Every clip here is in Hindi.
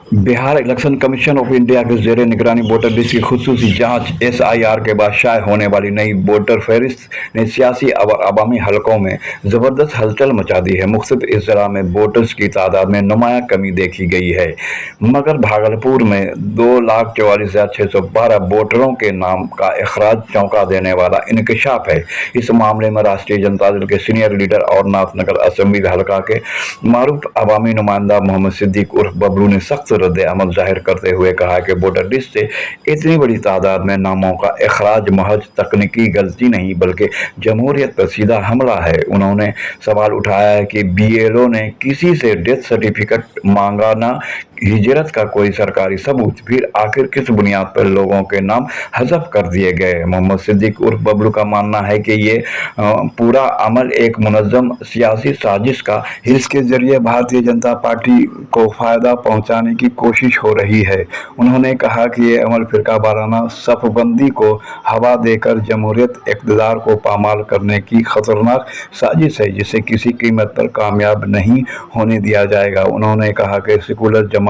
Bihar election commission of India के ज़ेरे निगरानी वोटर लिस्ट की खुसूसी जांच SIR के बाद शाये होने वाली नई वोटर फहरिस्त ने सियासी और अवामी हलकों में ज़बरदस्त हलचल मचा दी है। मुख्तलिफ अजला में वोटर्स की तादाद में नुमाया कमी देखी गई है, मगर भागलपुर में 2,44,612 वोटरों के नाम का अखराज चौंका देने वाला इंकशाफ है। इस मामले में राष्ट्रीय जनता दल के सीनियर लीडर और नाथनगर असेंबली हलका के मारूफ अवामी नुमाइंदा मोहम्मद सिद्दीक उर्फ बबलू ने सख्त रद्द अमल जाहिर करते हुए कहा कि वोटर लिस्ट से इतनी बड़ी तादाद में नामों का अखराज महज तकनीकी गलती नहीं बल्कि जमहूरियत पर सीधा हमला है। उन्होंने सवाल उठाया है कि BLO ने किसी से डेथ सर्टिफिकेट मांगा, न हिजरत का कोई सरकारी सबूत, फिर आखिर किस बुनियाद पर लोगों के नाम हज़फ कर दिए गए। मोहम्मद सिद्दीक उर्फ बबलू का मानना है कि ये पूरा अमल एक मुनज़्ज़म सियासी साजिश का, इसके जरिए भारतीय जनता पार्टी को फ़ायदा पहुंचाने की कोशिश हो रही है। उन्होंने कहा कि ये अमल फ़िरका वाराना सफ़बंदी को हवा देकर जमहूरियत इक़्तिदार को पामाल करने की ख़तरनाक साजिश है, जिसे किसी कीमत पर कामयाब नहीं होने दिया जाएगा। उन्होंने कहा कि सेकुलर जमात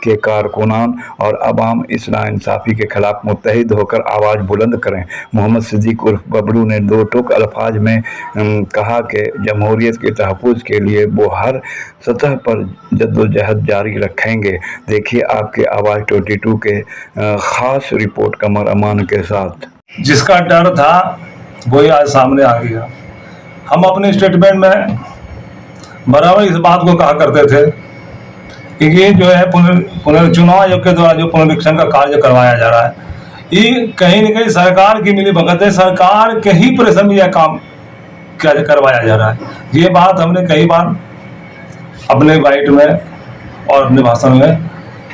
के कारकुनान और अवाम इस नाइंसाफ़ी के खिलाफ मुत्तहिद होकर आवाज़ बुलंद करें। मोहम्मद सिद्दीक उर्फ बबलू ने दो टूक अल्फाज में कहा कि जमहूरियत के तहफ़्फ़ुज़ के लिए वो हर सतह पर जद्दोजहद जारी रखेंगे। देखिए आपके आवाज़ 22 के ख़ास रिपोर्ट कमर अमान के साथ। जिसका डर था वही आज सामने आ गया। हम अपने स्टेटमेंट में बराबर इस बात को कहा करते थे कि ये जो है पुनर्चुनाव आयोग के द्वारा जो पुनरीक्षण का कार्य करवाया जा रहा है, ये कहीं न कहीं सरकार की मिली भगत है। सरकार के ही प्रेशर में यह काम करवाया जा रहा है। ये बात हमने कई बार अपने बाइट में और अपने भाषण में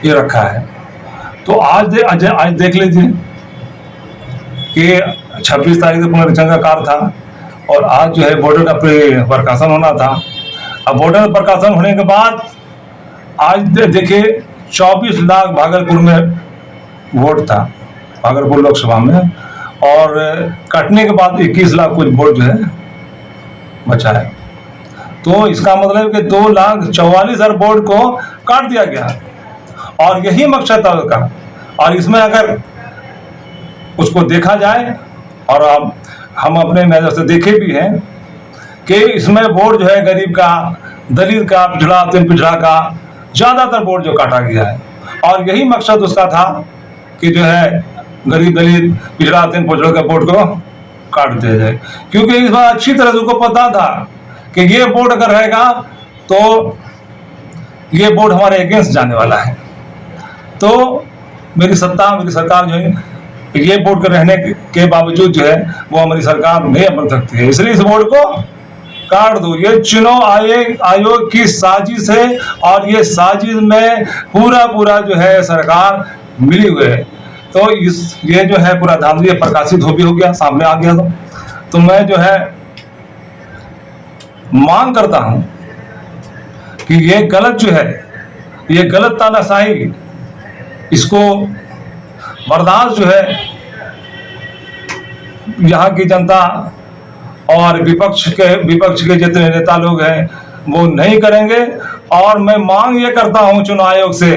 ये रखा है। तो आज देख लीजिए कि 26 तारीख से पुनरीक्षण का कार्य था और आज जो है बॉर्डर का प्रकाशन होना था। अब बॉर्डर प्रकाशन होने के बाद आज देखिए 24 लाख भागलपुर में वोट था, भागलपुर लोकसभा में, और कटने के बाद 21 लाख कुछ वोट जो है बचा है। तो इसका मतलब है कि 2,44,000 वोट को काट दिया गया और यही मकसद था उसका। और इसमें अगर उसको देखा जाए और अब हम अपने नज़र से देखे भी हैं कि इसमें वोट जो है गरीब का, दलित का, पिछड़ा, अत्यंत पिछड़ा का ज़्यादातर वोट जो काटा गया है। और यही मकसद उसका था कि जो है गरीब, दलित, पिछड़ा, अत्यंत पिछड़ा के वोट को काट दिया जाए, क्योंकि इस बार अच्छी तरह से उसको पता था कि ये वोट अगर रहेगा तो ये वोट हमारे अगेंस्ट जाने वाला है। तो मेरी सरकार जो है ये वोट के रहने के बावजूद जो है वो हमारी सरकार नहीं अमल सकती है, इसलिए इस वोट को काट दो। ये चुनाव आयोग की साजिश है और ये साजिश में पूरा जो है सरकार मिली हुई है। तो ये जो है पूरा धांधली प्रकाशित हो गया, सामने आ गया। तो मैं जो है मांग करता हूं कि ये गलत जो है, ये गलत तानाशाही, इसको बर्दाश्त जो है यहाँ की जनता और विपक्ष के जितने नेता लोग हैं वो नहीं करेंगे। और मैं मांग ये करता हूं चुनाव आयोग से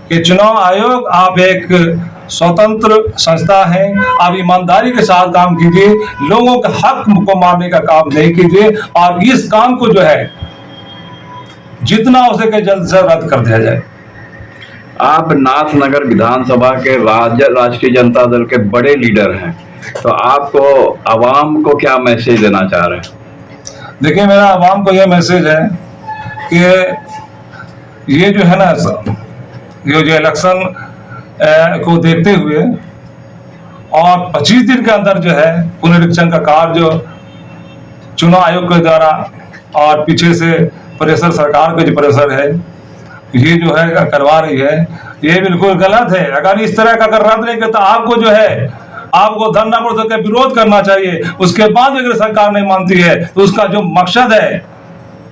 कि चुनाव आयोग, आप एक स्वतंत्र संस्था है, आप ईमानदारी के साथ काम कीजिए, लोगों के हक को मारने का काम नहीं कीजिए और इस काम को जो है जितना हो सके जल्द से रद्द कर दिया जाए। आप नाथनगर विधानसभा के राष्ट्रीय जनता दल के बड़े लीडर हैं, तो आपको आवाम को क्या मैसेज देना चाह रहे हैं? देखिए, मेरा आवाम को यह मैसेज है कि ये जो है ना, ये जो इलेक्शन को देखते हुए और 25 दिन के अंदर जो है पुनरीक्षण का कार्य जो चुनाव आयोग के द्वारा और पीछे से प्रेशर, सरकार का जो प्रेशर है, ये जो है करवा रही है, ये बिल्कुल गलत है। अगर इस तरह का अगर रद्द नहीं करता, आपको जो है आपको धरना प्रदर्शन का विरोध करना चाहिए। उसके बाद अगर सरकार नहीं मानती है तो उसका जो मकसद है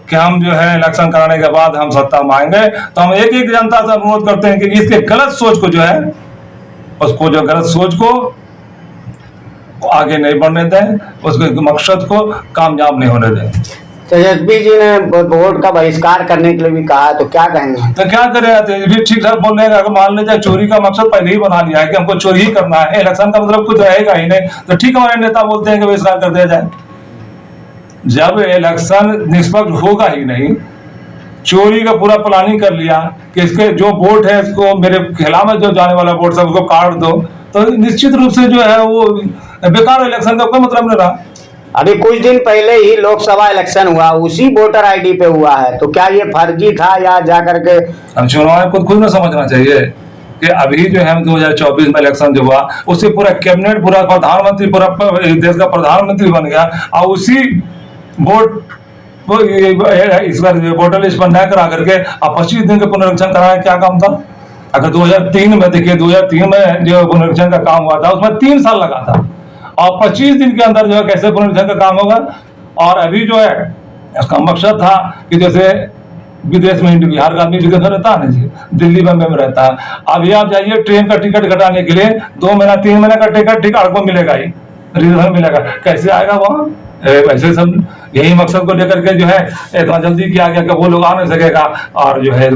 कि हम जो है इलेक्शन कराने के बाद हम सत्ता में आएंगे, तो हम एक जनता से अनुरोध करते हैं कि इसके गलत सोच को जो है, उसको जो गलत सोच को आगे नहीं बढ़ने दें, उसके मकसद को कामयाब नहीं होने दें। तेजस्वी जी ने वोट का बहिष्कार करने के लिए भी कहा है, तो क्या कहेंगे? तो क्या करे, तेजस्वी ठीक ठाक बोल रहे हैं। अगर मान लीजिए चोरी का मकसद पहले ही बना लिया है कि हमको चोरी ही करना है, इलेक्शन का मतलब कुछ रहेगा ही नहीं, तो ठीक हमारे नेता बोलते हैं कि बहिष्कार कर दिया जाए। जब इलेक्शन निष्पक्ष होगा ही नहीं, चोरी का पूरा प्लानिंग कर लिया कि इसके जो वोट है इसको मेरे खिलाफ में जो जाने वाला वोट सब उसको काट दो, तो निश्चित रूप से जो है वो बेकार इलेक्शन का कोई मतलब नहीं रहा। अभी कुछ दिन पहले ही लोकसभा इलेक्शन हुआ, उसी वोटर आईडी पे हुआ है, तो क्या ये फर्जी था या जा करके? हम चुनाव को खुद में समझना चाहिए कि अभी जो है 2024 में इलेक्शन जो हुआ उससे पूरा कैबिनेट, पूरा प्रधानमंत्री, पूरा देश का प्रधानमंत्री बन गया, और उसी वोट इस बार वोटर लिस्ट पर न करा करके अब 25 दिन का पुनरीक्षण कराया, क्या काम था? अगर 2003 में देखिए, 2003 में जो पुनरीक्षण का काम हुआ था उसमें 3 साल लगा था, और 25 दिन के अंदर जो है कैसे पुनरीक्षण का काम होगा? और अभी जो है उसका मकसद था कि जैसे विदेश में बिहार का आदमी विदेश में रहता है ना जी, दिल्ली बम्बई में रहता है, अभी आप जाइए ट्रेन का टिकट कटाने के लिए 2 महीना 3 महीने का टिकट आपको मिलेगा ही, रिजर्व मिलेगा, कैसे आएगा वहाँ? वैसे सब यही मकसद को लेकर के जो है इतना जल्दी किया गया कि वो लोग आ नहीं सकेगा, और जो है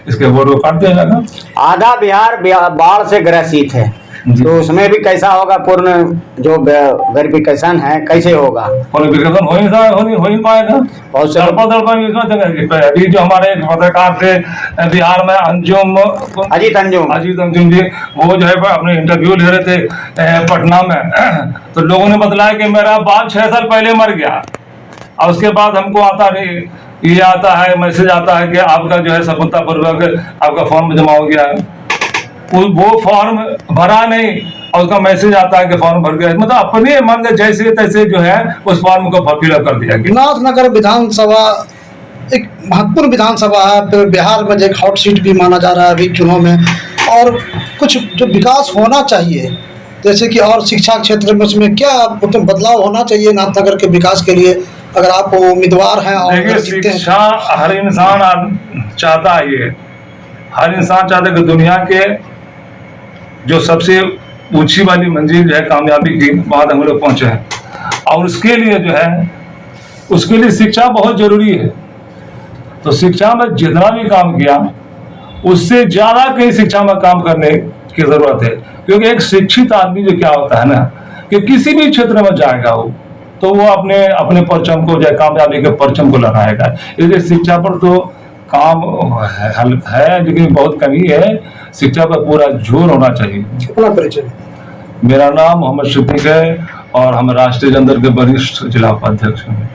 इसके वोट को काट दिया जाएगा। आधा बिहार बाढ़ से ग्रसित है, तो उसमें भी कैसा होगा? पूर्ण जो वेरिफिकेशन है कैसे होगा? वेरिफिकेशन हो ही पाएगा। बहुत से अभी जो हमारे पत्रकार थे बिहार में अजीत अंजुम जी, वो जो है अपने इंटरव्यू ले रहे थे पटना में, तो लोगों ने बतलाया कि मेरा बाप 6 साल पहले मर गया, और उसके बाद हमको आता नहीं, ये आता है मैसेज आता है कि आपका जो है सफलतापूर्वक आपका फॉर्म जमा हो गया है। वो फॉर्म भरा नहीं और उसका मैसेज आता है कि फॉर्म भर गया, मतलब अपने मन में जैसे तैसे जो है उस फॉर्म को फिलअप कर दिया गया। नाथनगर विधानसभा एक महत्वपूर्ण विधानसभा है, फिर बिहार में एक हॉट सीट भी माना जा रहा है अभी चुनाव में, और कुछ जो विकास होना चाहिए जैसे कि और शिक्षा क्षेत्र में उसमें क्या मतलब बदलाव होना चाहिए नाथनगर के विकास के लिए, अगर आप उम्मीदवार हैं? और शिक्षा हर इंसान चाहता है, ये हर इंसान चाहता है कि दुनिया के जो सबसे ऊंची वाली मंजिल है कामयाबी की, वहां हम लोग पहुंचे हैं, और उसके लिए जो है उसके लिए शिक्षा बहुत जरूरी है। तो शिक्षा में जितना भी काम किया उससे ज्यादा कहीं शिक्षा में काम करने की जरूरत है, क्योंकि एक शिक्षित आदमी जो क्या होता है ना कि किसी भी क्षेत्र में जाएगा वो, तो वो अपने अपने परचम को जो कामयाबी के परचम को लगाएगा। इसलिए शिक्षा पर तो काम है लेकिन बहुत कमी है, शिक्षा पर पूरा जोर होना चाहिए। अपना परिचय? मेरा नाम मोहम्मद सिद्दीक है और हम राष्ट्रीय जनता दल के वरिष्ठ जिला उपाध्यक्ष हैं।